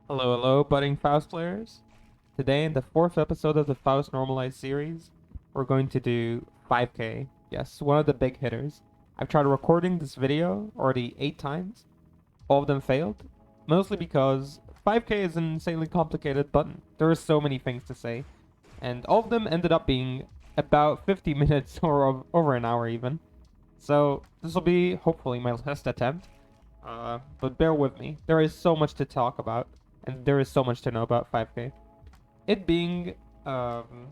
Hello, hello, budding Faust players. Today, in the fourth episode of the Faust Normalized series, we're going to do 5K. Yes, one of the big hitters. I've tried recording this video already 8 times. All of them failed, mostly because 5K is an insanely complicated button. There are so many things to say, and all of them ended up being about 50 minutes or over an hour even. So this will be hopefully my last attempt. But bear with me. There is so much to talk about, and there is so much to know about 5K. It being um,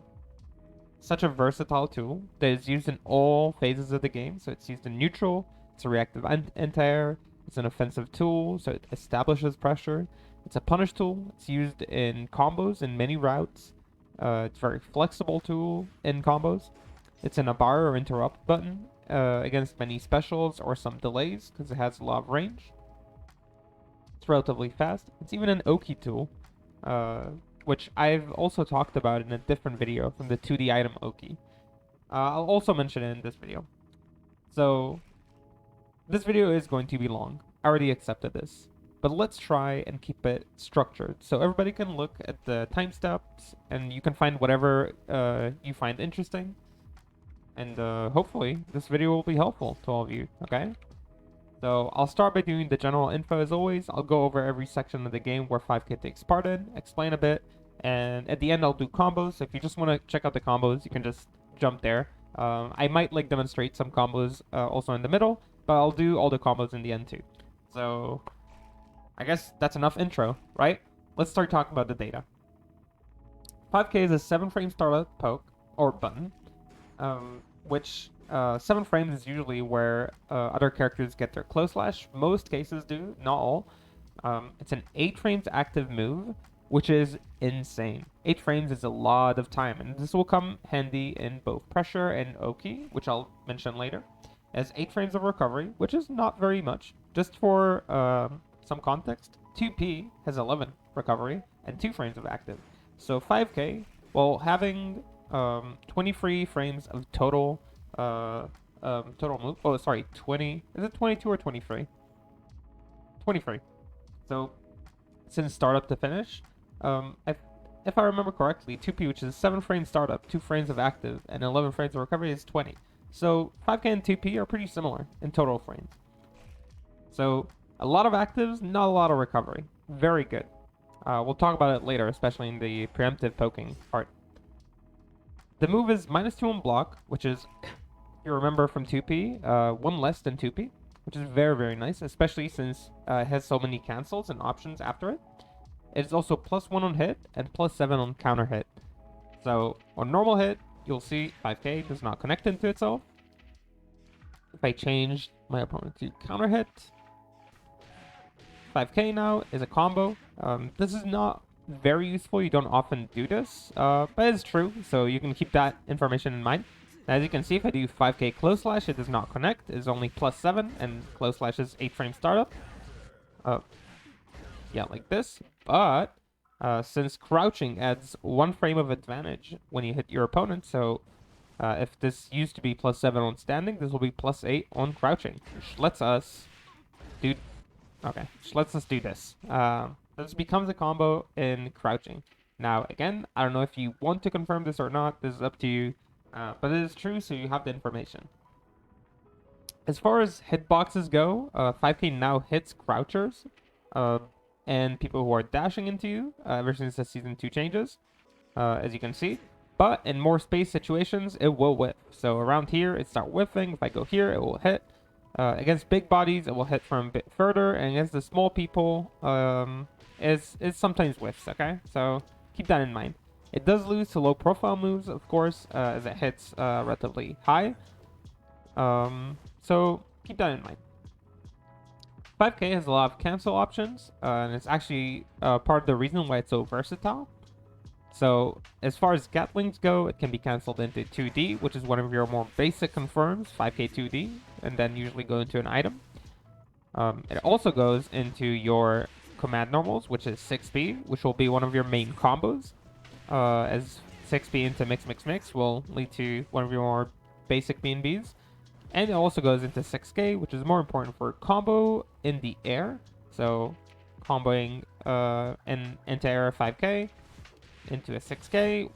such a versatile tool that is used in all phases of the game. So it's used in neutral, it's a reactive anti-air, it's an offensive tool, so it establishes pressure. It's a punish tool, it's used in combos in many routes. It's a very flexible tool in combos. It's an Abare or interrupt button against many specials or some delays because it has a lot of range. It's relatively fast. It's even an Oki tool, which I've also talked about in a different video from the 2D item Oki. I'll also mention it in this video. So this video is going to be long. I already accepted this. But let's try and keep it structured so everybody can look at the time steps and you can find whatever you find interesting. And hopefully this video will be helpful to all of you, okay? So I'll start by doing the general info as always. I'll go over every section of the game where 5K takes part in, explain a bit, and at the end I'll do combos. So if you just want to check out the combos, you can just jump there. I might like demonstrate some combos also in the middle, but I'll do all the combos in the end too. So I guess that's enough intro, right? Let's start talking about the data. 5K is a 7-frame startup poke, or button, which 7 frames is usually where other characters get their close slash. Most cases do, not all. It's an 8 frames active move, which is insane. 8 frames is a lot of time, and this will come handy in both pressure and Oki, which I'll mention later. It has 8 frames of recovery, which is not very much. Just for some context, 2P has 11 recovery and 2 frames of active. So 5K, well, having 23 frames of total total move. Oh, sorry, 20. Is it 22 or 23? 23. So since startup to finish, if I remember correctly, 2P, which is 7 frames startup, 2 frames of active, and 11 frames of recovery is 20. So 5K and 2P are pretty similar in total frames. So a lot of actives, not a lot of recovery. Very good. We'll talk about it later, especially in the preemptive poking part. The move is -2 on block, which is, if you remember from 2P, 1 less than 2P, which is very, very nice, especially since it has so many cancels and options after it. It's also +1 on hit and +7 on counter hit. So on normal hit, you'll see 5K does not connect into itself. If I change my opponent to counter hit, 5K now is a combo. This is not very useful. You don't often do this, but it's true, so you can keep that information in mind. As you can see, if I do 5K close slash, it does not connect. It's only +7, and close slash is 8 frame startup. Yeah, like this. But since crouching adds 1 frame of advantage when you hit your opponent, so if this used to be +7 on standing, this will be +8 on crouching, which lets us do. Okay, which lets us do this. This becomes a combo in crouching. Now, again, I don't know if you want to confirm this or not. This is up to you. But it is true, so you have the information. As far as hitboxes go, 5K now hits crouchers and people who are dashing into you ever since the Season 2 changes, as you can see. But in more space situations, it will whiff. So around here, it starts whiffing. If I go here, it will hit. Against big bodies, it will hit from a bit further. And against the small people, it sometimes whiffs, okay? So keep that in mind. It does lose to low profile moves, of course, as it hits relatively high. So keep that in mind. 5K has a lot of cancel options, and it's actually part of the reason why it's so versatile. So as far as Gatlings go, it can be cancelled into 2D, which is one of your more basic confirms, 5K 2D, and then usually go into an item. It also goes into your command normals, which is 6B, which will be one of your main combos. As 6B into mix will lead to one of your more basic B&Bs. And it also goes into 6K, which is more important for combo in the air. So comboing an anti-air 5k into a 6k,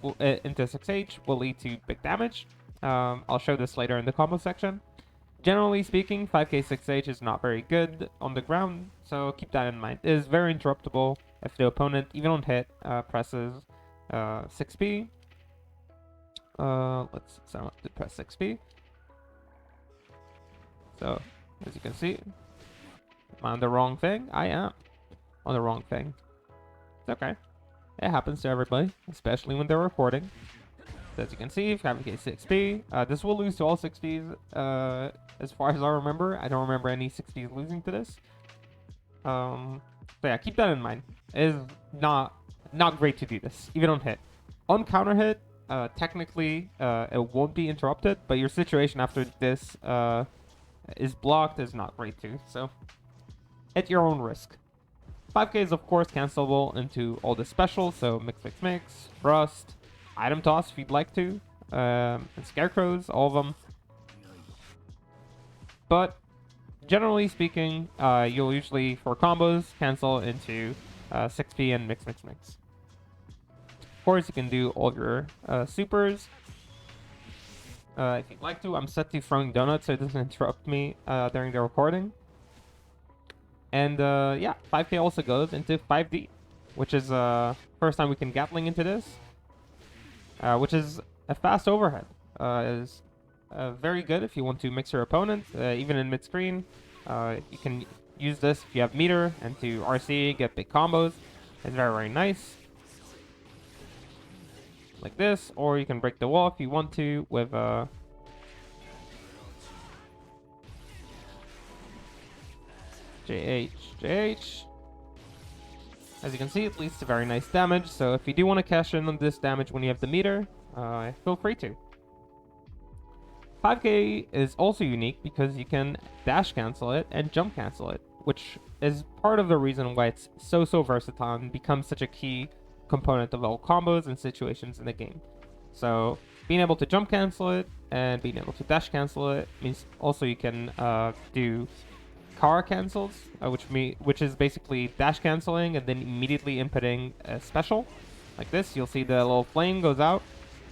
into a 6h will lead to big damage. I'll show this later in the combo section. Generally speaking, 5k 6h is not very good on the ground, so keep that in mind. It is very interruptible if the opponent, even on hit, presses 6p. Let's set up to press 6p. So, as you can see, I'm on the wrong thing. I am on the wrong thing. It's okay. It happens to everybody, especially when they're recording. So as you can see, 5k 6p. This will lose to all 60s, as far as I remember. I don't remember any 60s losing to this. So yeah, keep that in mind. It is not great to do this, even on hit. On counter hit, technically, it won't be interrupted, but your situation after this is blocked is not great too. So at your own risk. 5k is of course cancelable into all the specials, so mix, rust, item toss if you'd like to, and scarecrows, all of them. But generally speaking, you'll usually, for combos, cancel into 6p and mix. Of course, you can do all of your supers if you'd like to. I'm set to throwing donuts so it doesn't interrupt me during the recording. And yeah, 5k also goes into 5d, which is first time we can Gatling into this, which is a fast overhead. Is very good if you want to mix your opponent, even in mid-screen. You can use this if you have meter and to RC, get big combos. It's very nice. Like this, or you can break the wall if you want to with JH. As you can see, it leads to very nice damage, so if you do want to cash in on this damage when you have the meter, feel free to. 5k is also unique because you can dash cancel it and jump cancel it, which is part of the reason why it's so versatile and becomes such a key component of all combos and situations in the game. So being able to jump cancel it and being able to dash cancel it means also you can do car cancels, which is basically dash canceling and then immediately inputting a special. Like this, you'll see the little flame goes out.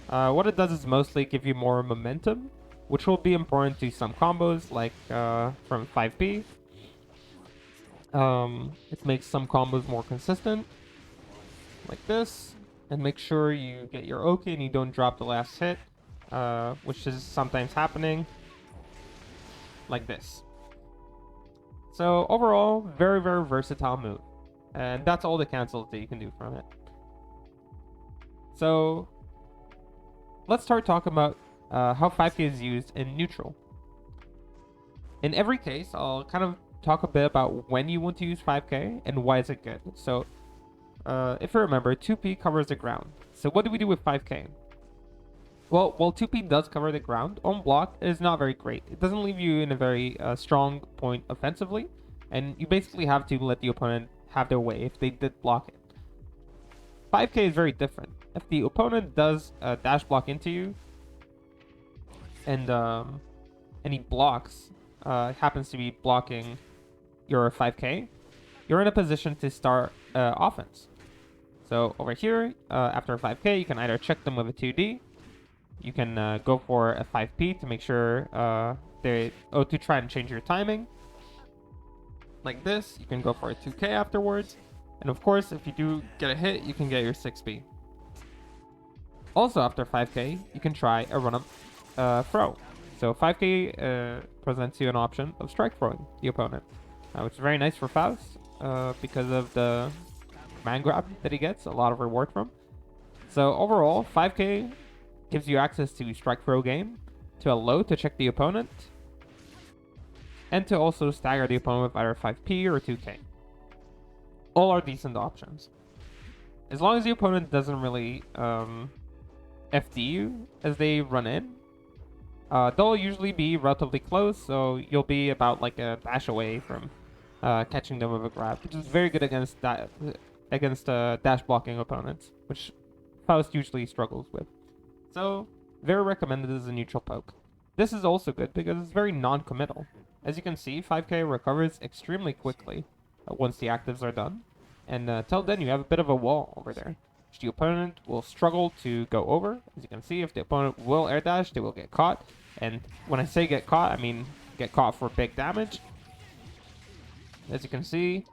What it does is mostly give you more momentum, which will be important to some combos, like from 5p. It makes some combos more consistent, like this, and make sure you get your OK and you don't drop the last hit, which is sometimes happening, like this. So overall, very versatile move, and that's all the cancels that you can do from it. So let's start talking about how 5k is used in neutral. In every case, I'll kind of talk a bit about when you want to use 5k and why is it good. So if you remember, 2p covers the ground. So what do we do with 5k? Well, while 2p does cover the ground, on block it is not very great. It doesn't leave you in a very strong point offensively, and you basically have to let the opponent have their way if they did block it. 5k is very different. If the opponent does dash block into you, and he blocks, happens to be blocking your 5k, you're in a position to start offense. So over here, after a 5k, you can either check them with a 2d, you can go for a 5p to make sure to try and change your timing. Like this, you can go for a 2k afterwards, and of course, if you do get a hit, you can get your 6p. Also after 5k, you can try a run-up throw. So 5k presents you an option of strike throwing the opponent, which is very nice for Faust because of the man grab that he gets a lot of reward from. So overall, 5k gives you access to strike throw game, to a low to check the opponent, and to also stagger the opponent with either 5p or 2k. All are decent options. As long as the opponent doesn't really FD you as they run in, they'll usually be relatively close, so you'll be about like a dash away from catching them with a grab, which is very good against dash blocking opponents, which Faust usually struggles with. So very recommended as a neutral poke. This is also good because it's very non-committal. As you can see, 5k recovers extremely quickly once the actives are done. And till then, you have a bit of a wall over there, which the opponent will struggle to go over. As you can see, if the opponent will air dash, they will get caught. And when I say get caught, I mean get caught for big damage. As you can see,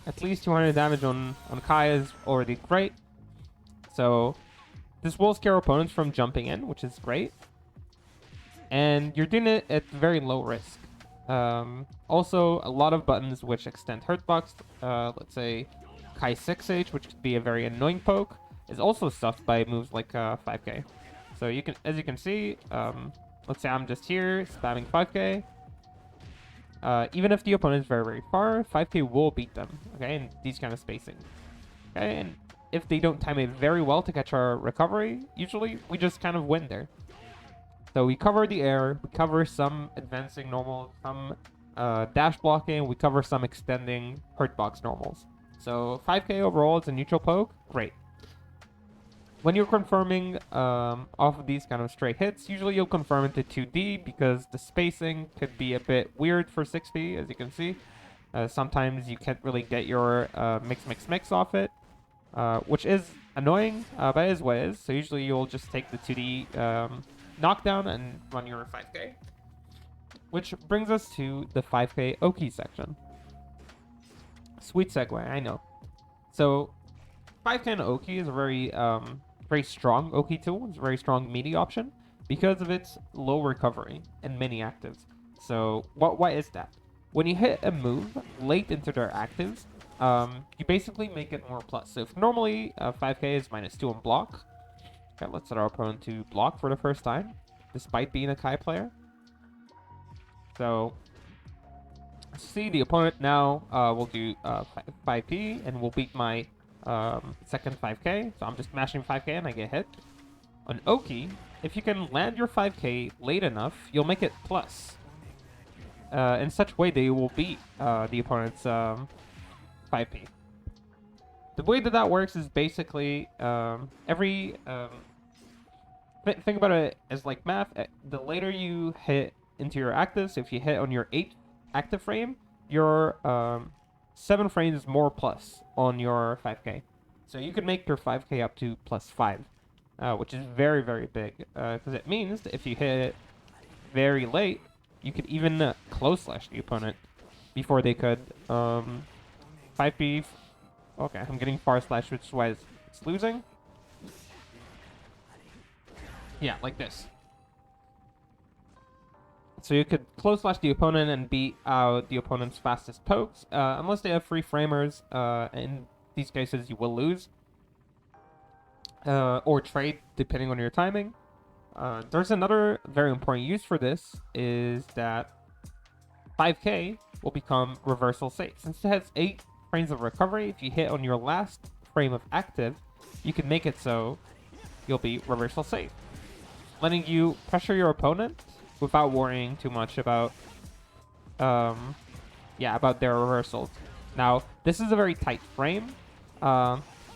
at least 200 damage on Kai is already great. So this will scare opponents from jumping in, which is great. And you're doing it at very low risk. Also, a lot of buttons which extend hurtbox, let's say Kai 6H, which could be a very annoying poke, is also stuffed by moves like 5k. So you can, as you can see, let's say I'm just here spamming 5k. Even if the opponent is very, very far, 5k will beat them, okay, in these kind of spacing. Okay, and if they don't time it very well to catch our recovery, usually we just kind of win there. So we cover the air, we cover some advancing normal, some dash blocking, we cover some extending hurtbox normals. So 5k overall is a neutral poke, great. When you're confirming off of these kind of straight hits, usually you'll confirm into 2D because the spacing could be a bit weird for 6p, as you can see. Sometimes you can't really get your mix off it, which is annoying, but it is what it is. So usually you'll just take the 2D knockdown and run your 5k. Which brings us to the 5k Oki section. Sweet segue, I know. So 5k and Oki is a very strong Oki tool. It's a very strong melee option because of its low recovery and many actives. So why is that? When you hit a move late into their actives, you basically make it more plus. So if normally 5k is -2 on block, okay, let's set our opponent to block for the first time, despite being a Kai player. So see, the opponent now will do 5p and will beat my second 5k. So I'm just mashing 5k and I get hit. On Oki, if you can land your 5k late enough, you'll make it plus. In such way, they will beat the opponent's 5p. The way that works is basically every... think about it as like math. The later you hit into your actives, if you hit on your 8th active frame, your 7 frames more plus on your 5k. So you could make your 5k up to +5, which is very, very big. Because it means that if you hit it very late, you could even close slash the opponent before they could 5p. Okay, I'm getting far slash, which is why it's losing. Yeah, like this. So you could close slash the opponent and beat out the opponent's fastest pokes. Unless they have free framers, in these cases you will lose. Or trade, depending on your timing. There's another very important use for this, is that 5k will become reversal safe. Since it has 8 frames of recovery, if you hit on your last frame of active, you can make it so you'll be reversal safe, letting you pressure your opponent without worrying too much about about their reversals. Now, this is a very tight frame.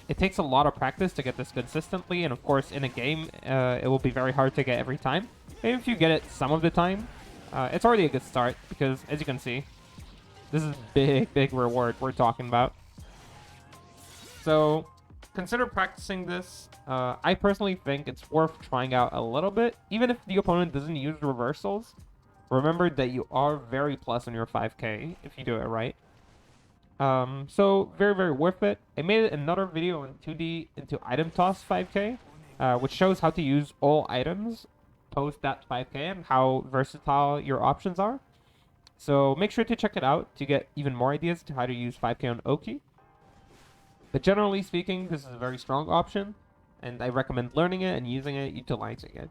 It takes a lot of practice to get this consistently, and of course in a game it will be very hard to get every time. Maybe if you get it some of the time, it's already a good start, because as you can see, this is big reward we're talking about. So consider practicing this. I personally think it's worth trying out a little bit. Even if the opponent doesn't use reversals, remember that you are very plus on your 5k if you do it right. So very worth it. I made another video on 2D into item toss 5k, which shows how to use all items post that 5k and how versatile your options are. So make sure to check it out to get even more ideas to how to use 5k on Oki. But generally speaking, this is a very strong option, and I recommend learning it and using it, utilizing it.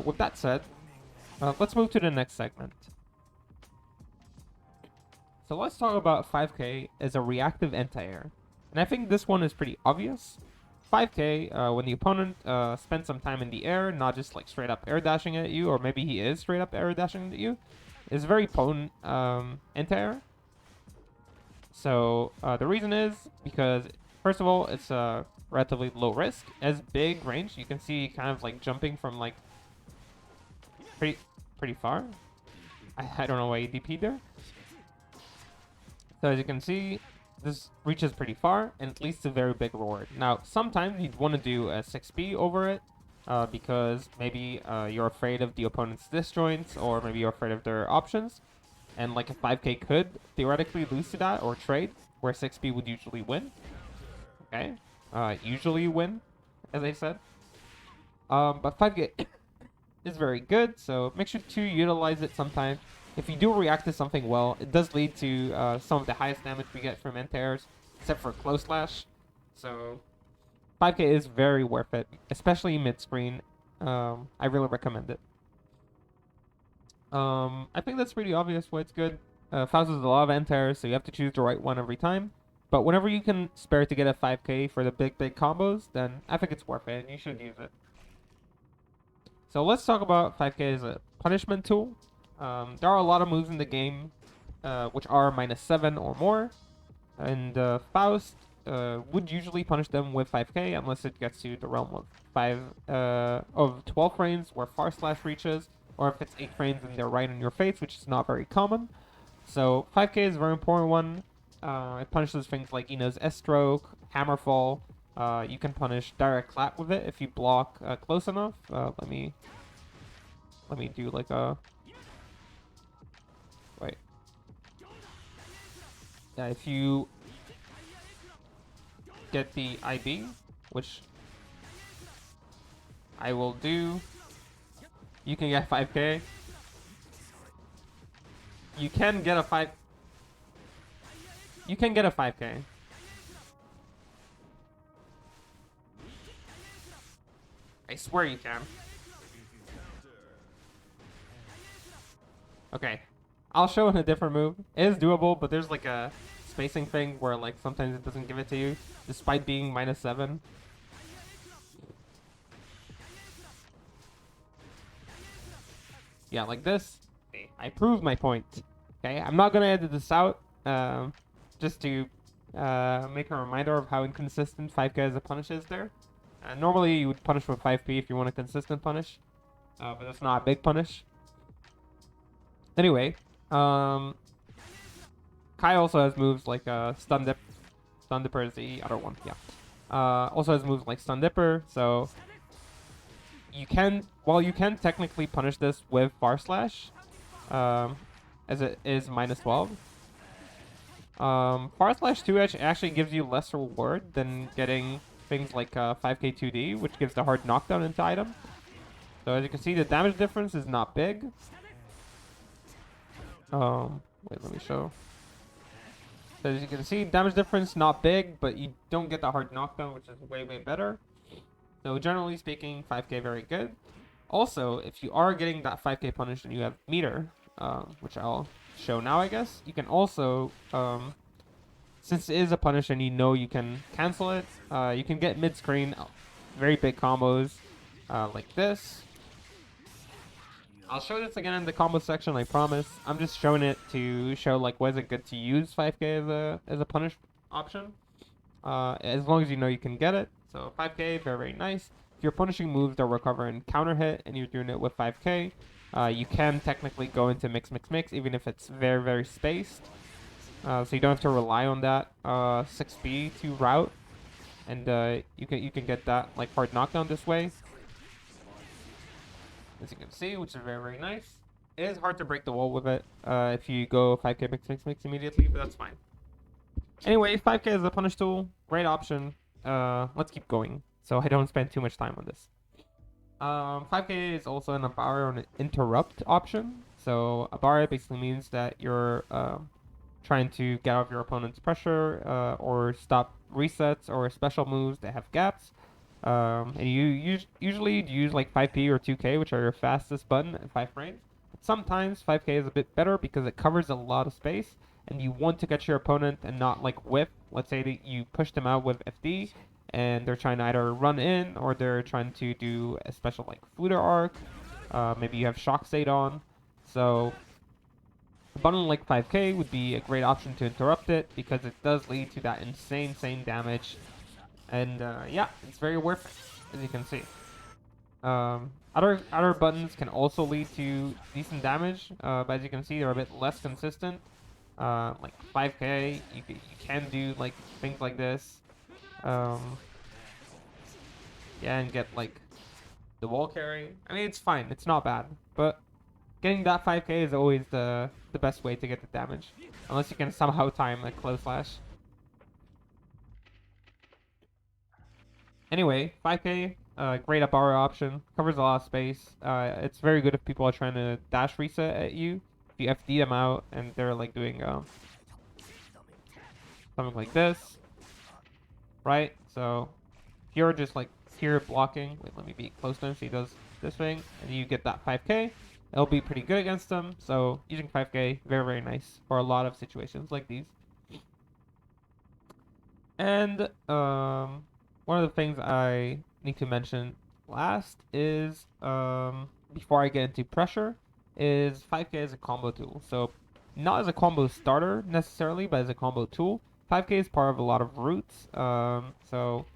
With that said, let's move to the next segment. So let's talk about 5k as a reactive anti-air. And I think this one is pretty obvious. 5k, when the opponent spends some time in the air, not just like straight up air dashing at you, or maybe he is straight up air dashing at you, is very potent anti-air. So the reason is because, first of all, it's relatively low risk. As big range, you can see kind of like jumping from like pretty far. I don't know why he DP'd there. So as you can see, this reaches pretty far and it leads to very big reward. Now, sometimes you'd want to do a 6B over it because maybe you're afraid of the opponent's disjoints or maybe you're afraid of their options. And like a 5k could theoretically lose to that or trade, where 6B would usually win. Okay, usually win, as I said. But 5k is very good, so make sure to utilize it sometimes. If you do react to something well, it does lead to some of the highest damage we get from anti-airs, except for close slash. So 5k is very worth it, especially mid-screen. I really recommend it. I think that's pretty obvious why it's good. Faust is a lot of anti-airs, so you have to choose the right one every time. But whenever you can spare to get a 5k for the big combos, then I think it's worth it, and you should use it. So let's talk about 5k as a punishment tool. There are a lot of moves in the game which are -7 or more, and Faust would usually punish them with 5k unless it gets to the realm of 12 frames where far slash reaches, or if it's 8 frames and they're right in your face, which is not very common. So 5k is a very important one. It punishes things like Ina's S-stroke, hammerfall. You can punish direct clap with it if you block close enough. Let me do like a... Wait. Yeah, if you get the IB, which I will do, you can get 5k. You can get a 5k. I swear you can. Okay. I'll show in a different move. It is doable, but there's like a spacing thing where like sometimes it doesn't give it to you, despite being -7. Yeah, like this. I proved my point. Okay, I'm not gonna edit this out, just to make a reminder of how inconsistent 5k as a punish is there. Normally you would punish with 5p if you want a consistent punish, but that's not a big punish. Anyway, Kai also has moves like Stun Dip. Stun Dipper is the other one, yeah. Also has moves like Stun Dipper, so you can, while you can technically punish this with Far Slash, as it is -12. Far Slash 2 Edge actually gives you less reward than getting things like 5k 2D, which gives the hard knockdown into item. So as you can see, the damage difference is not big. Wait, let me show. So as you can see, damage difference not big, but you don't get the hard knockdown, which is way better. So generally speaking, 5k very good. Also, if you are getting that 5k punish and you have meter, which I'll show now, I guess, you can also, since it is a punish and you know you can cancel it, you can get mid-screen very big combos like this. I'll show this again in the combo section, I promise. I'm just showing it to show like why is it good to use 5k as a punish option. As long as you know you can get it. So 5k, very nice. If you're punishing moves that recover and counter hit and you're doing it with 5k, you can technically go into mix, even if it's very spaced. So you don't have to rely on that 6B to route, and you can get that like hard knockdown this way, as you can see, which is very nice. It is hard to break the wall with it if you go 5k mix immediately, but that's fine. Anyway, 5k is a punish tool, great option. Let's keep going, so I don't spend too much time on this. 5k is also an Abare or an interrupt option. So Abare basically means that you're trying to get off your opponent's pressure or stop resets or special moves that have gaps. And you usually use like 5p or 2k, which are your fastest button at 5 frames. But sometimes 5k is a bit better because it covers a lot of space and you want to catch your opponent and not like whip. Let's say that you push them out with FD and they're trying to either run in or they're trying to do a special like Fluter arc. Maybe you have Shock State on. So a button like 5k would be a great option to interrupt it because it does lead to that insane damage. And yeah, it's very worth it, as you can see. Other buttons can also lead to decent damage, but as you can see, they're a bit less consistent. Like 5k, you can do like things like this. Um, yeah, and get like the wall carry. I mean, it's fine. It's not bad, but getting that 5k is always the best way to get the damage, unless you can somehow time a close slash. Anyway, 5k, great Abare option, covers a lot of space. It's very good if people are trying to dash reset at you. If you FD them out and they're like doing something like this, right? So if you're just like here blocking, wait, let me be close to him so he does this thing, and you get that 5k, it'll be pretty good against them. So using 5k, very, very nice for a lot of situations like these. And one of the things I need to mention last is before I get into pressure, is 5k as a combo tool. So not as a combo starter necessarily, but as a combo tool. 5k is part of a lot of routes. So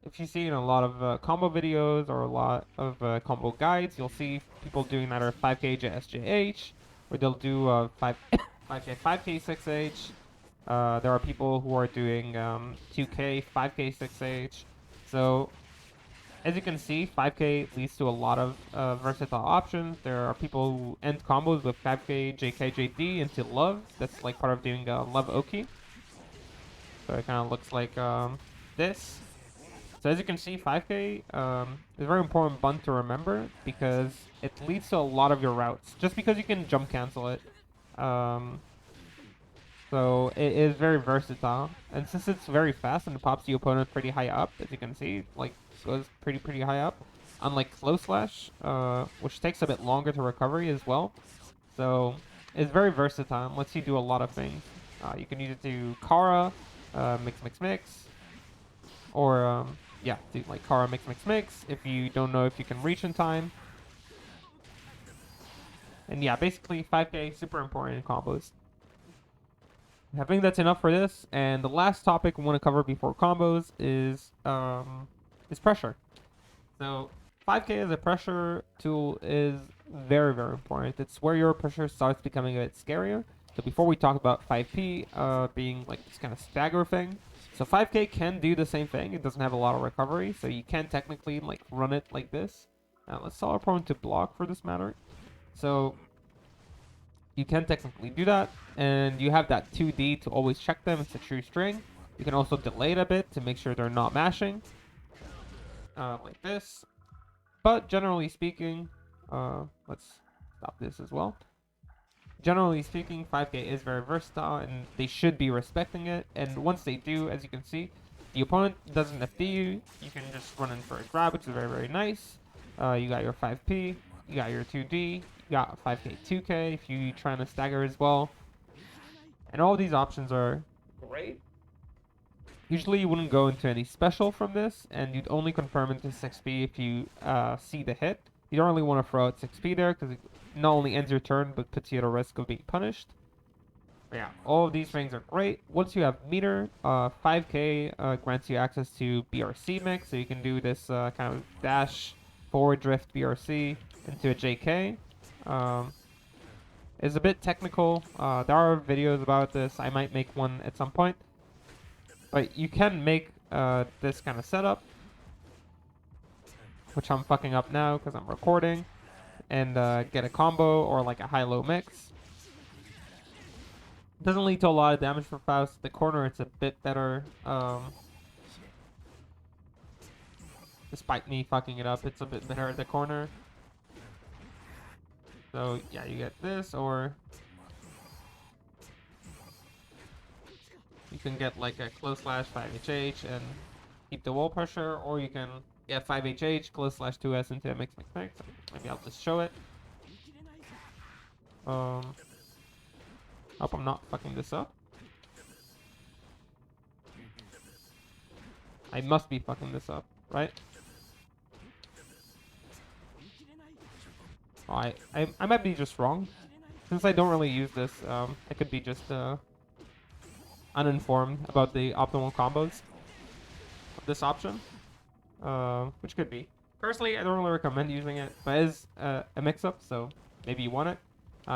if you see in a lot of combo videos or a lot of combo guides, you'll see people doing either 5k SJH, or they'll do 5k 5k 6h. There are people who are doing 2k 5k 6h. So as you can see, 5k leads to a lot of versatile options. There are people who end combos with 5k JK JD into love. That's like part of doing love Oki. So it kind of looks like this. So as you can see, 5k is a very important button to remember because it leads to a lot of your routes. Just because you can jump cancel it. So it is very versatile. And since it's very fast and it pops the opponent pretty high up, as you can see, like goes pretty high up. Unlike close slash, which takes a bit longer to recovery as well. So it's very versatile and lets you do a lot of things. You can use it to Kara, mix, or yeah, do like Kara mix if you don't know if you can reach in time. And yeah, basically 5k super important in combos. I think that's enough for this. And the last topic we want to cover before combos is pressure. So 5k as a pressure tool is very, very important. It's where your pressure starts becoming a bit scarier. So before we talk about 5p being like this kind of stagger thing, so 5k can do the same thing. It doesn't have a lot of recovery, so you can technically like run it like this. Let's tell our opponent to block for this matter. So you can technically do that, and you have that 2D to always check them. It's a true string. You can also delay it a bit to make sure they're not mashing, like this. But generally speaking, let's stop this as well. Generally speaking, 5k is very versatile, and they should be respecting it. And once they do, as you can see, the opponent doesn't FD you. You can just run in for a grab, which is very, very nice. You got your 5p, you got your 2D, you got 5k 2k if you're trying to stagger as well. And all these options are great. Usually you wouldn't go into any special from this, and you'd only confirm into 6p if you see the hit. You don't really want to throw out 6p there, because it not only ends your turn, but puts you at a risk of being punished. But yeah, all of these things are great. Once you have meter, 5k grants you access to BRC mix, so you can do this kind of dash, forward drift BRC into a JK. It's a bit technical. There are videos about this. I might make one at some point. But you can make this kind of setup, which I'm fucking up now because I'm recording, and get a combo or like a high-low mix. It doesn't lead to a lot of damage for Faust. The corner, it's a bit better. Despite me fucking it up, it's a bit better at the corner. So yeah, you get this, or you can get like a close slash 5HH and keep the wall pressure, or you can get 5HH, close slash 2S into a mix. Maybe I'll just show it. Hope I'm not fucking this up. I must be fucking this up, right? Oh, I might be just wrong. Since I don't really use this, I could be just uninformed about the optimal combos of this option, which could be. Personally, I don't really recommend using it, but it is a mix-up, so maybe you want it.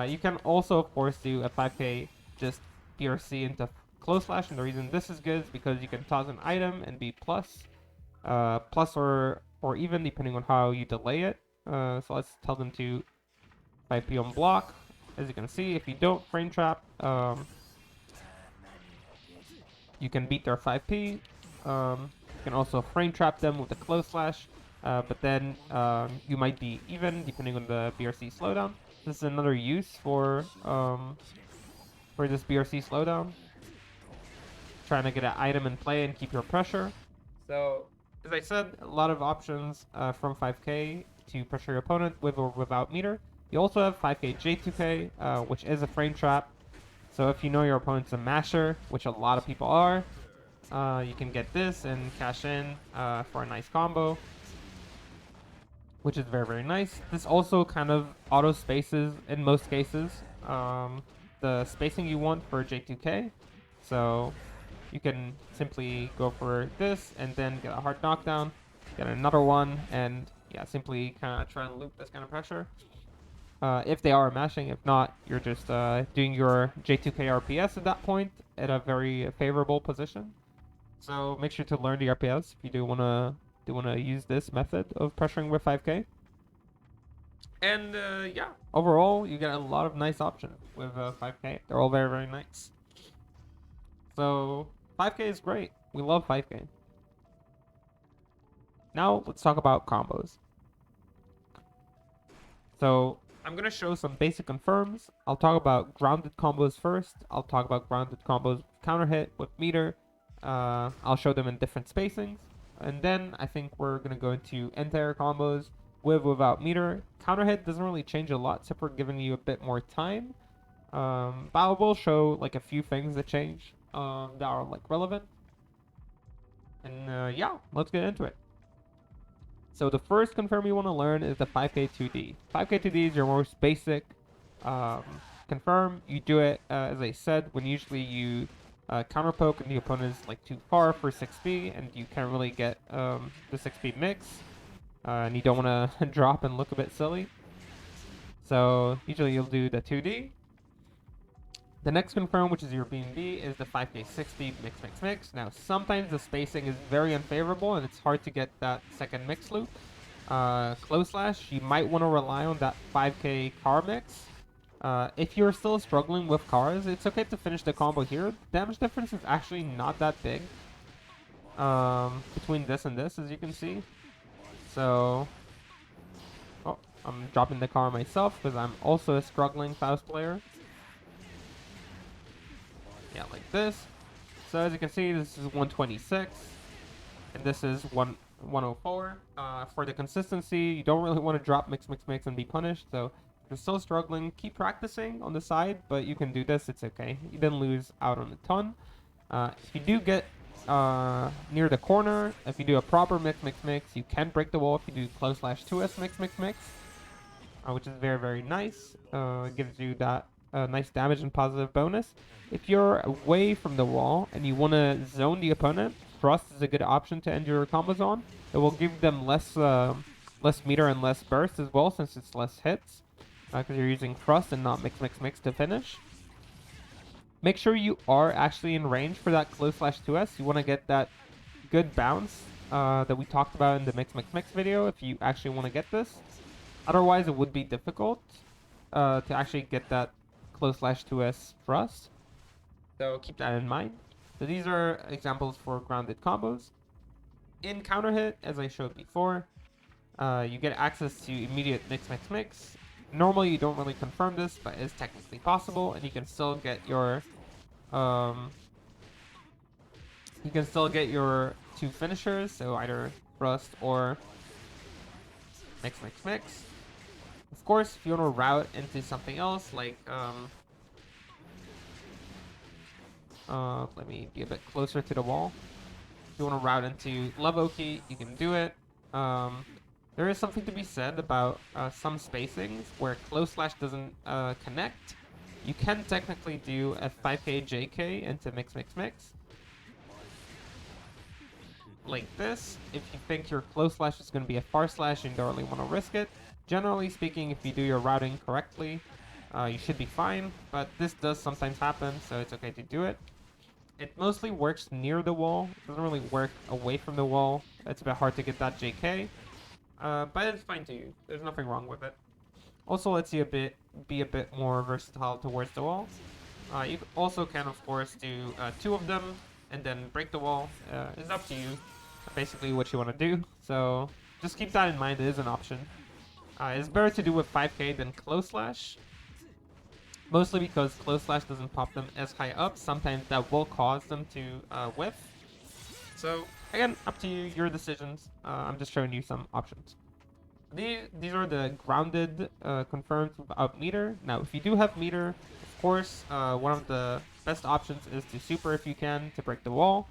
You can also, of course, do a 5k just BRC into close slash, and the reason this is good is because you can toss an item and be plus or even depending on how you delay it. So let's tell them to 5p on block. As you can see, if you don't frame trap, you can beat their 5p. You can also frame trap them with a close slash, but then you might be even depending on the BRC slowdown. This is another use for this BRC slowdown. Trying to get an item in play and keep your pressure. So, as I said, a lot of options from 5k to pressure your opponent with or without meter. You also have 5k J2k, which is a frame trap. So if you know your opponent's a masher, which a lot of people are, you can get this and cash in for a nice combo, which is very, very nice. This also kind of auto spaces in most cases the spacing you want for J2k. So you can simply go for this and then get a hard knockdown, get another one, and yeah, simply kind of try and loop this kind of pressure. If they are mashing, if not, you're just doing your J2k RPS at that point at a very favorable position. So make sure to learn the RPS if you do wanna use this method of pressuring with 5k. And yeah, overall you get a lot of nice options with 5k. They're all very, very nice. So 5k is great. We love 5k. Now let's talk about combos. So I'm going to show some basic confirms. I'll talk about grounded combos first. I'll talk about grounded combos with counter hit, with meter. I'll show them in different spacings. And then I think we're going to go into entire combos with without meter. Counter hit doesn't really change a lot except for giving you a bit more time. But I will show like a few things that change that are like relevant. And yeah, let's get into it. So the first confirm you want to learn is the 5k 2D. 5k 2D is your most basic confirm. You do it, as I said, when usually you counter poke and the opponent is like too far for 6p and you can't really get the 6p mix. And you don't want to drop and look a bit silly. So usually you'll do the 2D. The next confirm, which is your B&B, is the 5k 6p mix. Now, sometimes the spacing is very unfavorable and it's hard to get that second mix loop. Close slash, you might want to rely on that 5k car mix. If you're still struggling with cars, it's okay to finish the combo here. The damage difference is actually not that big between this and this, as you can see. So, oh, I'm dropping the car myself because I'm also a struggling Faust player. Yeah, like this. So as you can see, this is 126, and this is 104. For the consistency, you don't really want to drop mix and be punished. So if you're still struggling, keep practicing on the side, but you can do this. It's okay. You didn't lose out on a ton. If you do get near the corner, if you do a proper mix, you can break the wall if you do close slash 2s mix, which is very, very nice. It gives you that nice damage and positive bonus. If you're away from the wall and you want to zone the opponent, thrust is a good option to end your combos on. It will give them less meter and less burst as well, since it's less hits, because you're using thrust and not mix to finish. Make sure you are actually in range for that close slash 2s. You want to get that good bounce that we talked about in the mix video if you actually want to get this. Otherwise, it would be difficult to actually get that close slash 2s thrust. So keep that in mind. So these are examples for grounded combos. In counter hit, as I showed before, you get access to immediate mix. Normally you don't really confirm this, but it's technically possible, and you can still get your two finishers, so either thrust or mix. Of course, if you want to route into something else, like let me be a bit closer to the wall. If you want to route into love Oki, you can do it. There is something to be said about some spacings where close slash doesn't connect. You can technically do a 5k JK into mix. Like this, if you think your close slash is going to be a far slash and you don't really want to risk it. Generally speaking, if you do your routing correctly, you should be fine, but this does sometimes happen, so it's okay to do it. It mostly works near the wall. It doesn't really work away from the wall. It's a bit hard to get that JK, but it's fine too. There's nothing wrong with it. Also lets you be a bit more versatile towards the wall. You also can, of course, do 2 of them and then break the wall. It's up to you, basically what you want to do. So just keep that in mind. It is an option. It's better to do with 5k than close slash. Mostly because close slash doesn't pop them as high up. Sometimes that will cause them to whiff. So again, up to you, your decisions. I'm just showing you some options. These are the grounded confirmed without meter. Now, if you do have meter, of course, one of the best options is to super if you can to break the wall.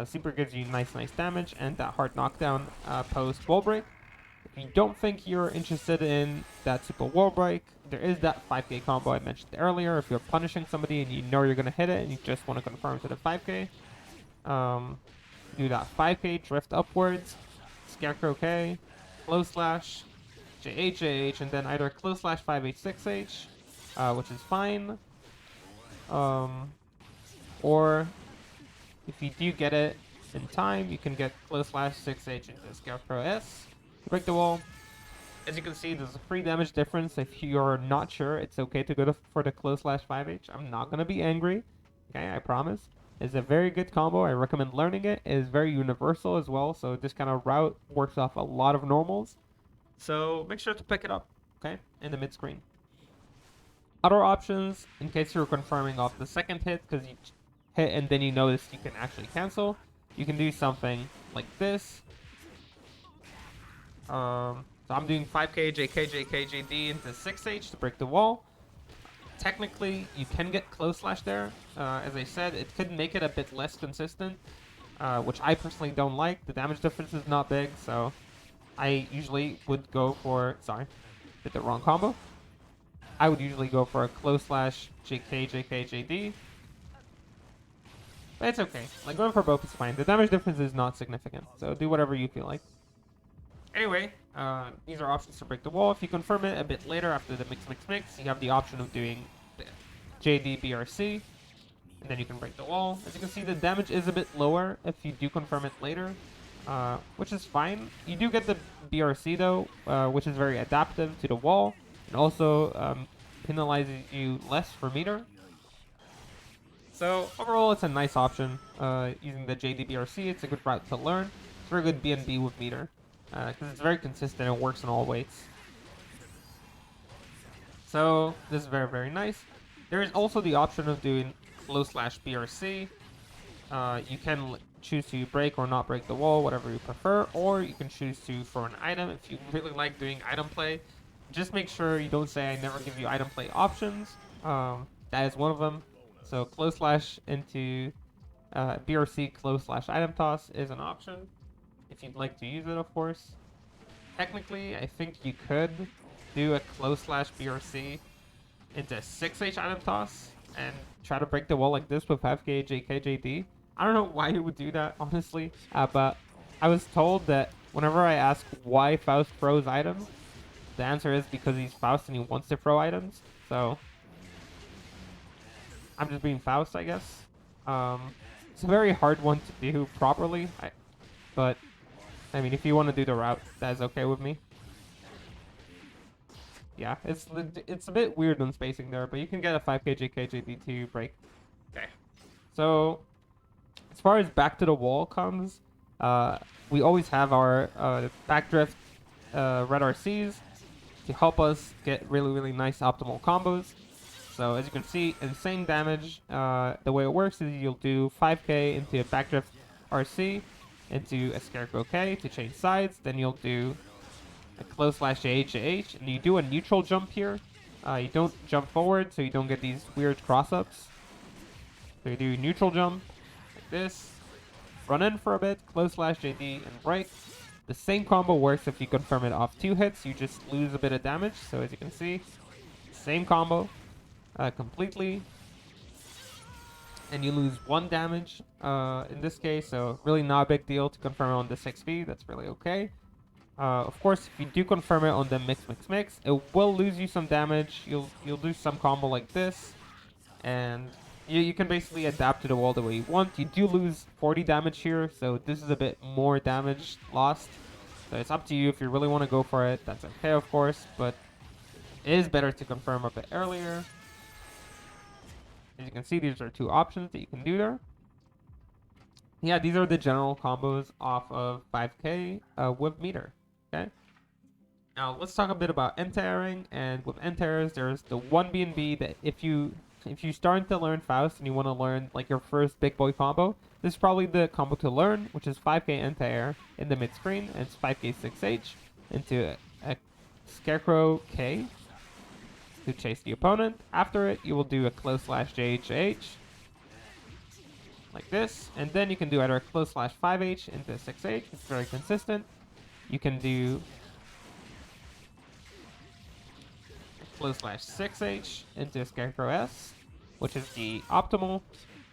Super gives you nice damage and that hard knockdown post wall break. If you don't think you're interested in that super wall break, there is that 5k combo I mentioned earlier. If you're punishing somebody and you know you're going to hit it and you just want to confirm to the 5k, do that 5k drift upwards, Scarecrow K, close slash, JH, and then either close slash 5h, 6h, which is fine. Or if you do get it in time, you can get close slash 6h into Scarecrow S to break the wall. As you can see, there's a 3 damage difference. If you're not sure, it's okay to go for the close slash 5h. I'm not going to be angry. Okay, I promise. It's a very good combo. I recommend learning it. It is very universal as well, so this kind of route works off a lot of normals. So make sure to pick it up, okay, in the mid screen. Other options, in case you're confirming off the second hit, because you hit and then you notice you can actually cancel, you can do something like this. So I'm doing 5k, JK, JK, JD into 6h to break the wall. Technically, you can get close slash there. As I said, it could make it a bit less consistent, which I personally don't like. The damage difference is not big, so I usually would go for, sorry, did the wrong combo. I would usually go for a close slash JK, JK, JD. But it's okay. Like, going for both is fine. The damage difference is not significant, so do whatever you feel like. Anyway, these are options to break the wall. If you confirm it a bit later after the mix, you have the option of doing the JD BRC, and then you can break the wall. As you can see, the damage is a bit lower if you do confirm it later, which is fine. You do get the BRC though, which is very adaptive to the wall, and also penalizes you less for meter. So overall, it's a nice option. Using the JD BRC, it's a good route to learn. It's very good BNB with meter, because it's very consistent and works in all weights. So this is very nice. There is also the option of doing close slash BRC. You can choose to break or not break the wall, whatever you prefer, or you can choose to throw an item if you really like doing item play. Just make sure you don't say I never give you item play options. That is one of them. So close slash into BRC close slash item toss is an option if you'd like to use it, of course. Technically, I think you could do a close slash BRC into 6H item toss and try to break the wall like this with 5k JK JD. I don't know why you would do that, honestly, but I was told that whenever I ask why Faust throws items, the answer is because he's Faust and he wants to throw items. So I'm just being Faust, I guess. It's a very hard one to do properly, but I mean, if you want to do the route, that is okay with me. Yeah, it's a bit weird on spacing there, but you can get a 5k JK JD to break. Okay. So as far as back to the wall comes, we always have our backdrift red RCs to help us get really nice optimal combos. So as you can see, insane damage. The way it works is you'll do 5k into a backdrift RC, into a Scarecrow K to change sides. Then you'll do a close slash JH, and you do a neutral jump here. You don't jump forward, so you don't get these weird cross-ups. So you do neutral jump, like this. Run in for a bit, close slash JD, and break. The same combo works if you confirm it off 2 hits. You just lose a bit of damage. So as you can see, same combo completely. And you lose 1 damage in this case, so really not a big deal to confirm on the 6B. That's really okay. Of course, if you do confirm it on the mix, it will lose you some damage. You'll do some combo like this, and you can basically adapt to the wall the way you want. You do lose 40 damage here, so this is a bit more damage lost. So it's up to you if you really want to go for it. That's okay, of course, but it is better to confirm a bit earlier. As you can see, these are two options that you can do there. Yeah, these are the general combos off of 5k with meter. Okay. Now let's talk a bit about anti-airing, and with anti-airs, there's the 1B&B that if you start to learn Faust and you want to learn like your first big boy combo, this is probably the combo to learn, which is 5k anti-air in the mid screen, and it's 5k 6h into a Scarecrow K to chase the opponent. After it, you will do a close slash JH like this, and then you can do either a close slash 5h into 6h, it's very consistent. You can do close slash 6h into Scarecrow S, which is the optimal,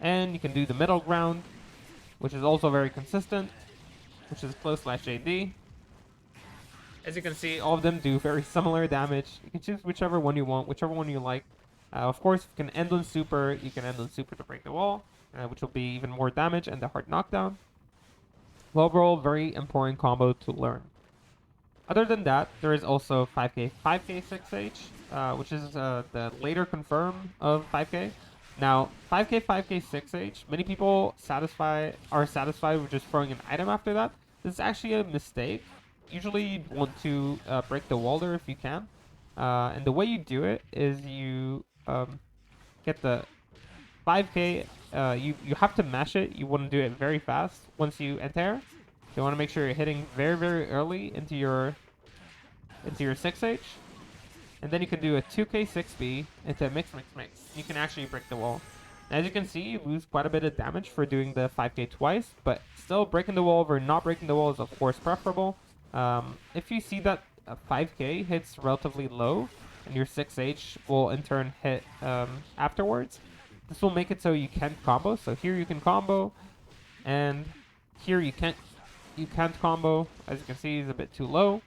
and you can do the middle ground, which is also very consistent, which is close slash JD. As you can see, all of them do very similar damage. You can choose whichever one you want, whichever one you like. Of course, if you can end on super, you can end on super to break the wall, which will be even more damage and the hard knockdown. Well, overall, very important combo to learn. Other than that, there is also 5k 6h, which is the later confirm of 5k. Now, 5k 6h, many people are satisfied with just throwing an item after that. This is actually a mistake. Usually, you'd want to break the wall there if you can. And the way you do it is you get the 5k, you have to mash it. You want to do it very fast once you enter. You want to make sure you're hitting very, very early into your 6h. And then you can do a 2k 6b into a mix. You can actually break the wall. As you can see, you lose quite a bit of damage for doing the 5k twice, but still breaking the wall over not breaking the wall is of course preferable. If you see that 5k hits relatively low, and your 6h will in turn hit afterwards, this will make it so you can't combo. So here you can combo, and here you can't combo. As you can see, it's a bit too low.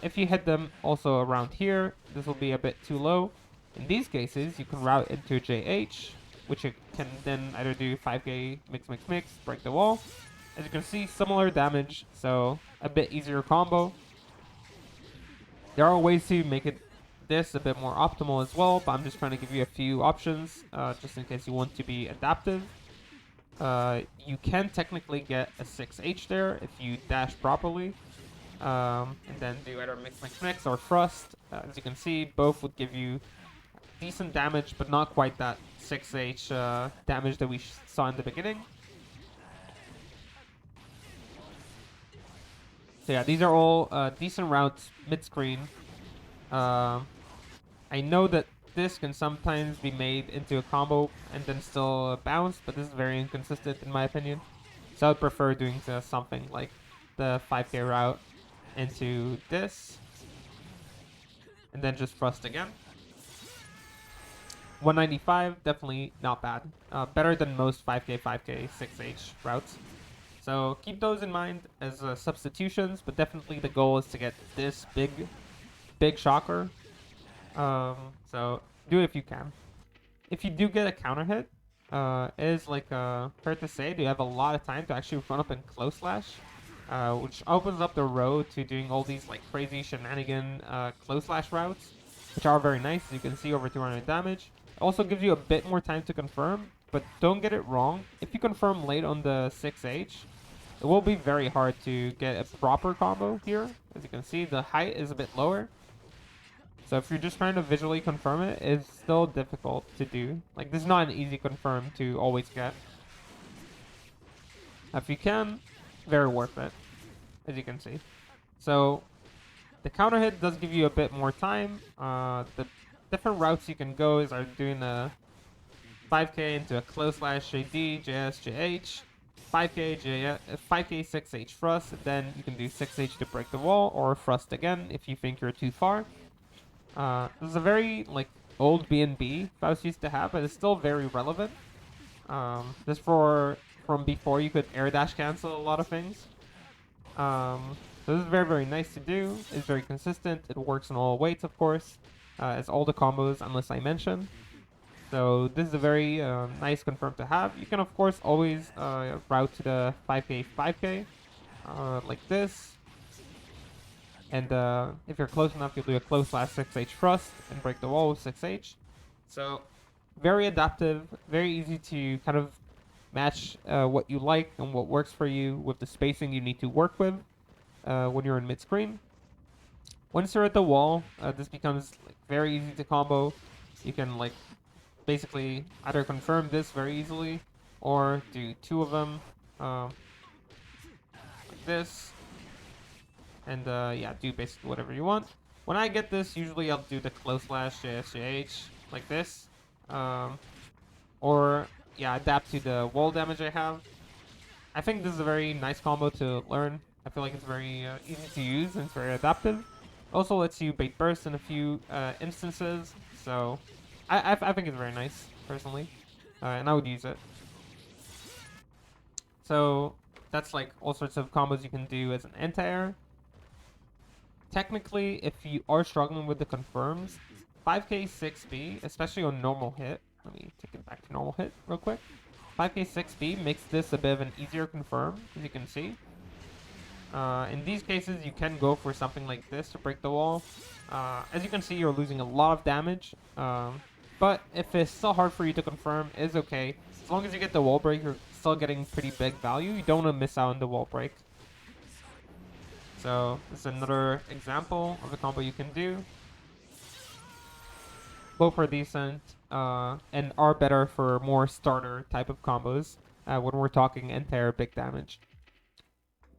If you hit them also around here, this will be a bit too low. In these cases, you can route into JH, which you can then either do 5k mix, break the wall. As you can see, similar damage, so a bit easier combo. There are ways to make this a bit more optimal as well, but I'm just trying to give you a few options, just in case you want to be adaptive. You can technically get a 6h there if you dash properly, and then do either mix or thrust. As you can see, both would give you decent damage, but not quite that 6h damage that we saw in the beginning. So yeah, these are all decent routes mid-screen. I know that this can sometimes be made into a combo and then still bounce, but this is very inconsistent in my opinion. So I would prefer doing something like the 5k route into this, and then just thrust again. 195, definitely not bad. Better than most 5k 6h routes. So keep those in mind as substitutions, but definitely the goal is to get this big shocker. So do it if you can. If you do get a counter hit, it is like fair to say, you have a lot of time to actually run up and close slash, which opens up the road to doing all these like crazy shenanigan close slash routes, which are very nice. As you can see, over 200 damage. It also gives you a bit more time to confirm, but don't get it wrong. If you confirm late on the 6h, it will be very hard to get a proper combo here. As you can see, the height is a bit lower. So if you're just trying to visually confirm it, it's still difficult to do. Like, this is not an easy confirm to always get. If you can, very worth it, as you can see. So the counter hit does give you a bit more time. The different routes you can go is doing a 5k into a close slash JD, JS, JH, 5k 6h thrust, and then you can do 6h to break the wall, or thrust again if you think you're too far. This is a very like old B&B Faust used to have, but it's still very relevant. This from before you could air dash cancel a lot of things. So this is very, very nice to do. It's very consistent. It works on all weights, of course, as all the combos, unless I mention. So this is a very nice confirm to have. You can, of course, always route to the 5k, 5k, like this. And if you're close enough, you'll do a close slash 6h thrust and break the wall with 6h. So very adaptive, very easy to kind of match what you like and what works for you with the spacing you need to work with when you're in mid-screen. Once you're at the wall, this becomes like, very easy to combo. You can like basically either confirm this very easily or do two of them like this. And yeah, do basically whatever you want. When I get this, usually I'll do the close slash JSJH like this. Or yeah, adapt to the wall damage I have. I think this is a very nice combo to learn. I feel like it's very easy to use and it's very adaptive. Also lets you bait burst in a few instances. So I think it's very nice, personally. And I would use it. So that's like all sorts of combos you can do as an anti-air. Technically, if you are struggling with the confirms, 5k 6b, especially on normal hit, let me take it back to normal hit real quick. 5k 6b makes this a bit of an easier confirm, as you can see. In these cases, you can go for something like this to break the wall. As you can see, you're losing a lot of damage. But if it's still hard for you to confirm, it's okay. As long as you get the wall break, you're still getting pretty big value. You don't want to miss out on the wall break. So this is another example of a combo you can do. Both are decent and are better for more starter type of combos when we're talking entire big damage.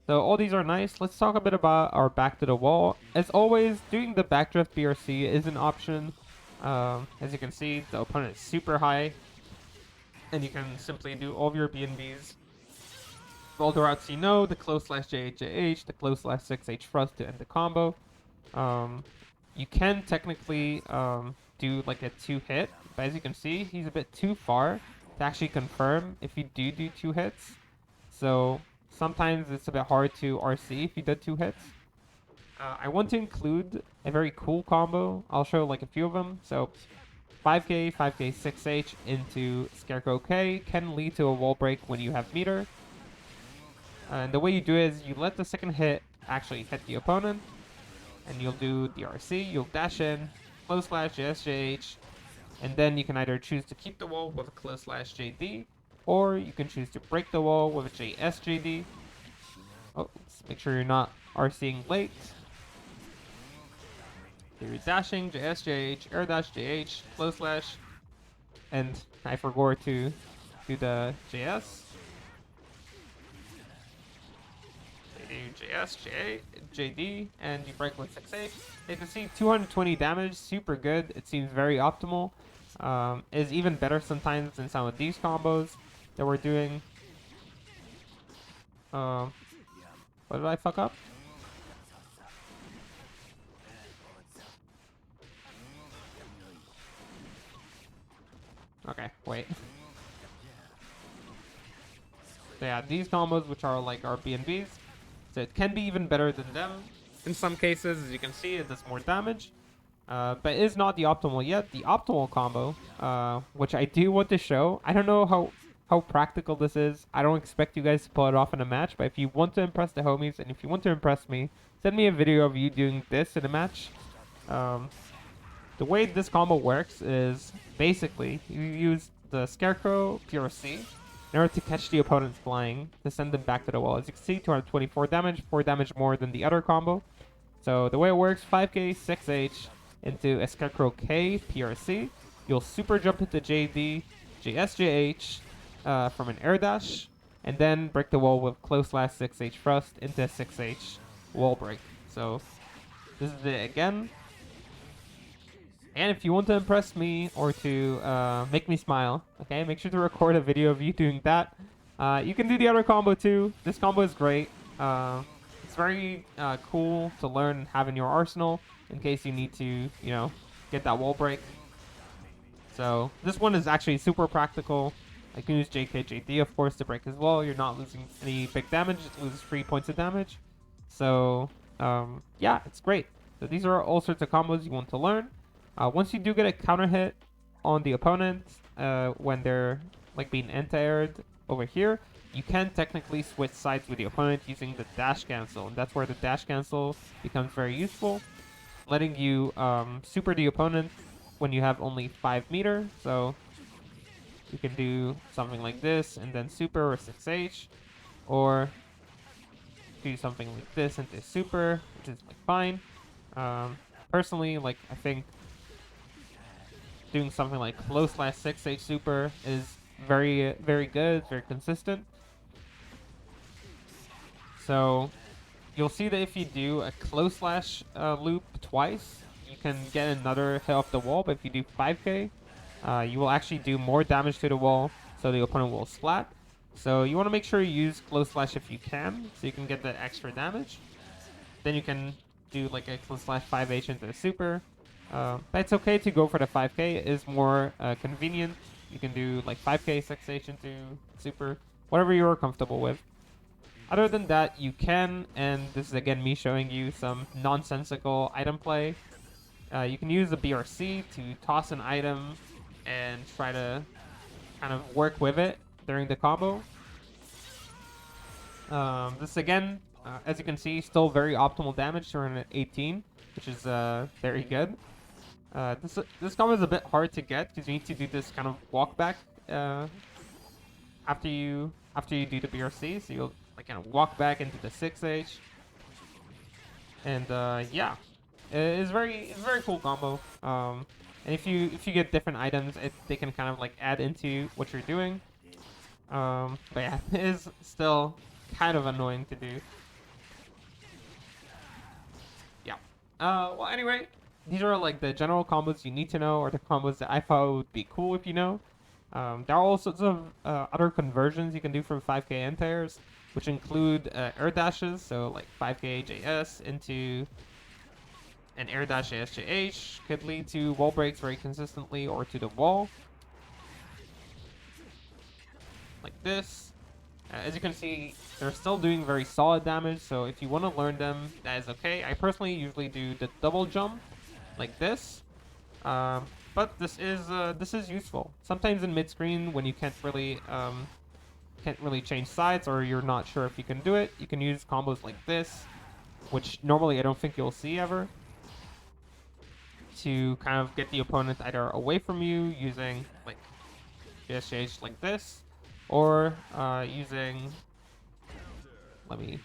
So all these are nice. Let's talk a bit about our back to the wall. As always, doing the backdrift BRC is an option. As you can see, the opponent is super high. And you can simply do all of your BNBs. All the routes you know, the close slash JHJH, the close slash 6H thrust to end the combo. You can technically do like a 2-hit, but as you can see, he's a bit too far to actually confirm if you do 2 hits. So sometimes it's a bit hard to RC if you did 2 hits. I want to include a very cool combo. I'll show like a few of them. So 5k, 5k, 6h into Scarecrow K can lead to a wall break when you have meter. And the way you do it is you let the second hit actually hit the opponent. And you'll do the RC, you'll dash in, close slash JSJH, and then you can either choose to keep the wall with a close slash JD, or you can choose to break the wall with a JSJD. Oh, let's make sure you're not RCing late. So you're dashing, JSJH, air dash JH, close slash, and I forgot to do the JS. JS, JD, and you break with 6H. You can see 220 damage, super good. It seems very optimal. Is even better sometimes than some of these combos that we're doing. What did I fuck up? Okay, wait. So yeah, these combos, which are like our BNBs, so it can be even better than them. In some cases, as you can see, it does more damage. But it is not the optimal yet. The optimal combo, which I do want to show. I don't know how practical this is. I don't expect you guys to pull it off in a match. But if you want to impress the homies, and if you want to impress me, send me a video of you doing this in a match. The way this combo works is basically you use the Scarecrow PRC in order to catch the opponent's flying to send them back to the wall. As you can see, 224 damage, 4 damage more than the other combo. So the way it works, 5k, 6h into a Scarecrow K PRC. You'll super jump into JD, JSJH from an air dash, and then break the wall with close slash 6h thrust into 6h wall break. So this is it again. And if you want to impress me or to make me smile, okay, make sure to record a video of you doing that. You can do the other combo too. This combo is great. It's very cool to learn and have in your arsenal in case you need to, you know, get that wall break. So this one is actually super practical. I can use JKJD, of course, to break as well. You're not losing any big damage. It loses 3 points of damage. So yeah, it's great. So these are all sorts of combos you want to learn. Once you do get a counter hit on the opponent when they're like being anti-aired over here, you can technically switch sides with the opponent using the dash cancel, and that's where the dash cancel becomes very useful, letting you super the opponent when you have only 5 meter. So you can do something like this and then super or 6H, or do something like this into super, which is like fine. Personally, like I think doing something like close slash 6H super is very good, very consistent. So you'll see that if you do a close slash loop twice, you can get another hit off the wall. But if you do 5k, you will actually do more damage to the wall, so the opponent will splat. So you want to make sure you use close slash if you can, so you can get that extra damage. Then you can do like a close slash 5H into a super. But it's okay to go for the 5k. It is more convenient. You can do like 5k 6H into super, whatever you're comfortable with. Other than that, you can, and this is again me showing you some nonsensical item play. You can use the BRC to toss an item and try to kind of work with it during the combo. This again, as you can see, still very optimal damage, 218, which is very good. This combo is a bit hard to get because you need to do this kind of walk back after you do the BRC. So you'll like kind of walk back into the 6H, and yeah, it's very cool combo. And if you get different items, they can kind of like add into what you're doing. But yeah, it is still kind of annoying to do. Yeah. Well, anyway, these are like the general combos you need to know, or the combos that I thought would be cool if you know. There are all sorts of other conversions you can do from 5k anti-airs, which include air dashes, so like 5k JS into an air dash ASJH could lead to wall breaks very consistently or to the wall. Like this. As you can see, they're still doing very solid damage, so if you want to learn them, that is okay. I personally usually do the double jump, like this. But this is useful. Sometimes in mid-screen, when you can't really change sides, or you're not sure if you can do it, you can use combos like this, which normally I don't think you'll see ever, to kind of get the opponent either away from you using like SH like this, or using, let me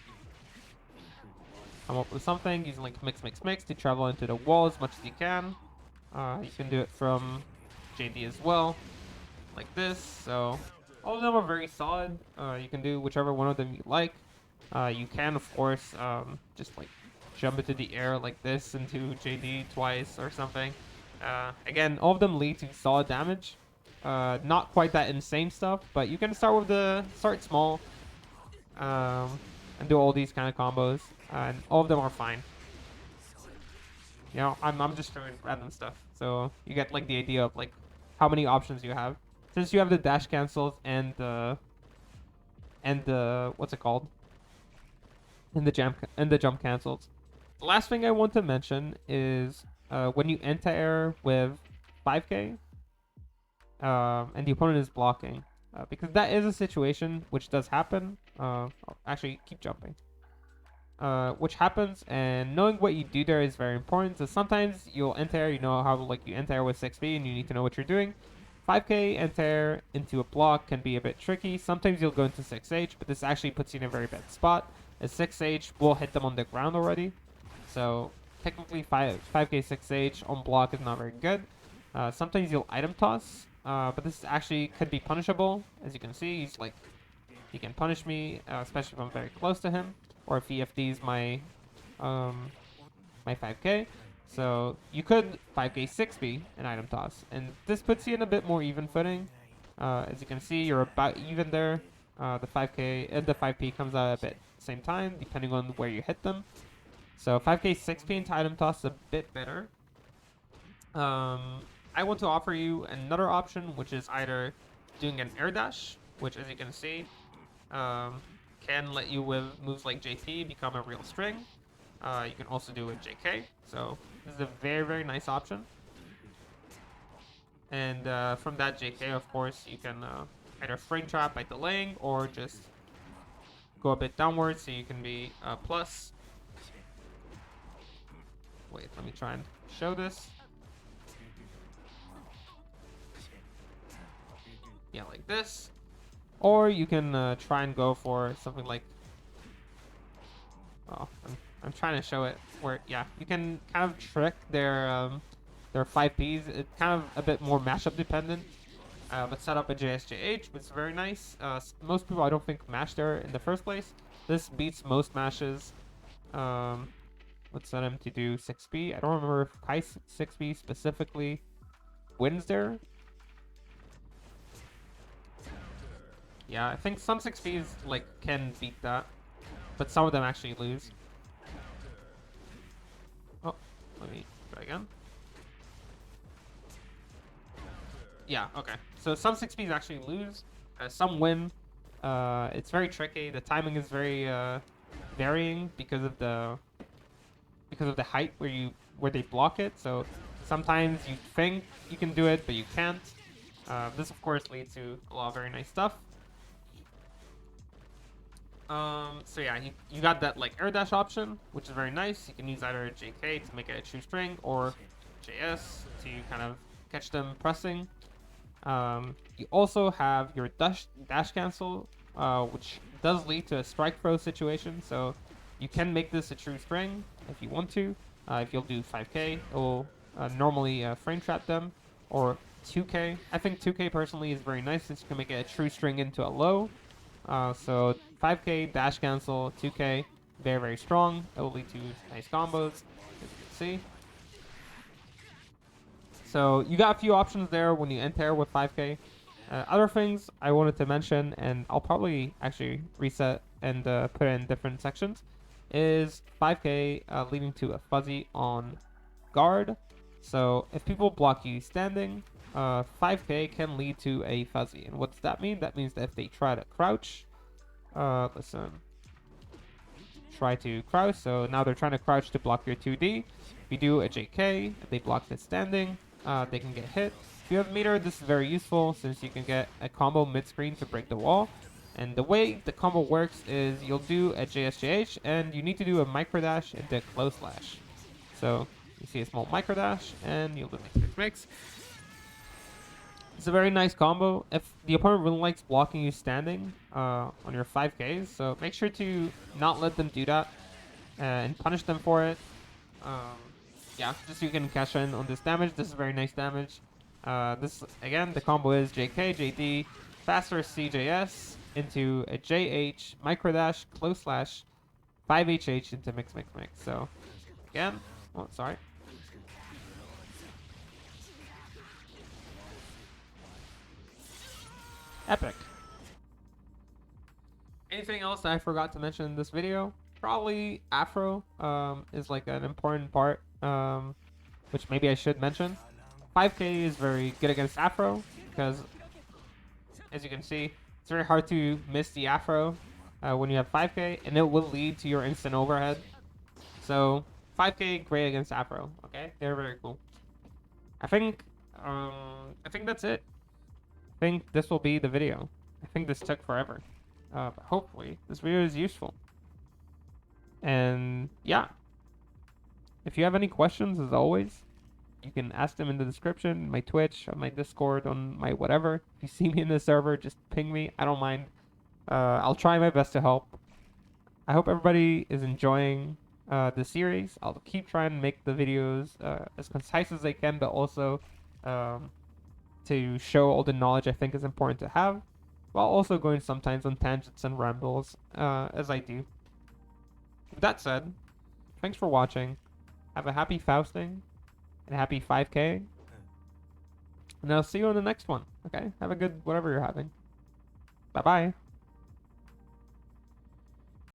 come up with something, using like mix to travel into the wall as much as you can. You can do it from JD as well, like this. So all of them are very solid. You can do whichever one of them you like. You can, of course, just like jump into the air like this into JD twice or something. Again, all of them lead to solid damage. Not quite that insane stuff, but you can start small, and do all these kind of combos, and all of them are fine. You know, I'm just doing random stuff, so you get like the idea of like how many options you have, since you have the dash cancels and the what's it called, and the jump cancels. The last thing I want to mention is when you anti-air with 5k, and the opponent is blocking, because that is a situation which does happen. Actually, keep jumping. Which happens, and knowing what you do there is very important. So sometimes you'll enter, you know how like you enter with 6B and you need to know what you're doing. 5k enter into a block can be a bit tricky. Sometimes you'll go into 6H, but this actually puts you in a very bad spot. A 6H will hit them on the ground already. So technically 5k 6H on block is not very good. Sometimes you'll item toss, but this actually could be punishable. As you can see, he's like, he can punish me, especially if I'm very close to him, or if he FDs my 5k. So you could 5k 6b an item toss, and this puts you in a bit more even footing. As you can see, you're about even there. The 5k and the 5p comes out a bit same time, depending on where you hit them. So 5k 6p into item toss is a bit better. I want to offer you another option, which is either doing an air dash, which as you can see, can let you with moves like JP become a real string. You can also do it with JK. So this is a very, very nice option. And from that JK, of course, you can either frame trap by delaying or just go a bit downwards so you can be plus. Wait, let me try and show this. Yeah, like this. Or you can try and go for something like... Oh, I'm trying to show it where, yeah, you can kind of trick their 5Ps. It's kind of a bit more mashup dependent. But set up a JSJH, which is very nice. Most people, I don't think, mash there in the first place. This beats most mashes. Let's set him to do 6B. I don't remember if Kai 6B specifically wins there. Yeah, I think some 6Bs like can beat that, but some of them actually lose. Oh, let me try again. Yeah, okay. So some 6Bs actually lose, some win. It's very tricky. The timing is very varying because of the height where they block it. So sometimes you think you can do it, but you can't. This of course leads to a lot of very nice stuff. So yeah, you got that like air dash option, which is very nice. You can use either JK to make it a true string or JS to kind of catch them pressing. You also have your dash cancel, which does lead to a strike throw situation. So you can make this a true string if you want to. If you'll do 5K, it will normally frame trap them, or 2K. I think 2K personally is very nice since you can make it a true string into a low. So 5K, dash cancel, 2K, very, very strong. It will lead to nice combos, as you can see. So you got a few options there when you enter with 5K. Other things I wanted to mention, and I'll probably actually reset and put it in different sections, is 5K leading to a fuzzy on guard. So if people block you standing, 5K can lead to a fuzzy. And what does that mean? That means that if they try to crouch, try to crouch. So now they're trying to crouch to block your 2D. If you do a JK, if they block the standing, they can get hit. If you have meter, this is very useful since you can get a combo mid-screen to break the wall. And the way the combo works is you'll do a JSJH and you need to do a micro dash into close slash. So you see a small micro dash and you'll do mix. It's a very nice combo. If the opponent really likes blocking you standing on your 5Ks, so make sure to not let them do that and punish them for it. Yeah, just so you can cash in on this damage. This is very nice damage. This, again, the combo is JK, JD, faster CJS into a JH, micro dash, close slash, 5HH into mix. So, again, oh, sorry. Epic. Anything else that I forgot to mention in this video? Probably Afro is like an important part, which maybe I should mention. 5K is very good against Afro because, as you can see, it's very hard to miss the Afro when you have 5K, and it will lead to your instant overhead. So 5K great against Afro. Okay, they're very cool. I think that's it. I think this will be the video. I think this took forever. But hopefully this video is useful. And yeah, if you have any questions, as always, you can ask them in the description, my Twitch, on my Discord, on my whatever. If you see me in the server, just ping me. I don't mind. I'll try my best to help. I hope everybody is enjoying the series. I'll keep trying to make the videos as concise as I can, but also to show all the knowledge I think is important to have, while also going sometimes on tangents and rambles, as I do. With that said, thanks for watching. Have a happy Fausting and a happy 5K. And I'll see you on the next one. Okay? Have a good whatever you're having. Bye-bye.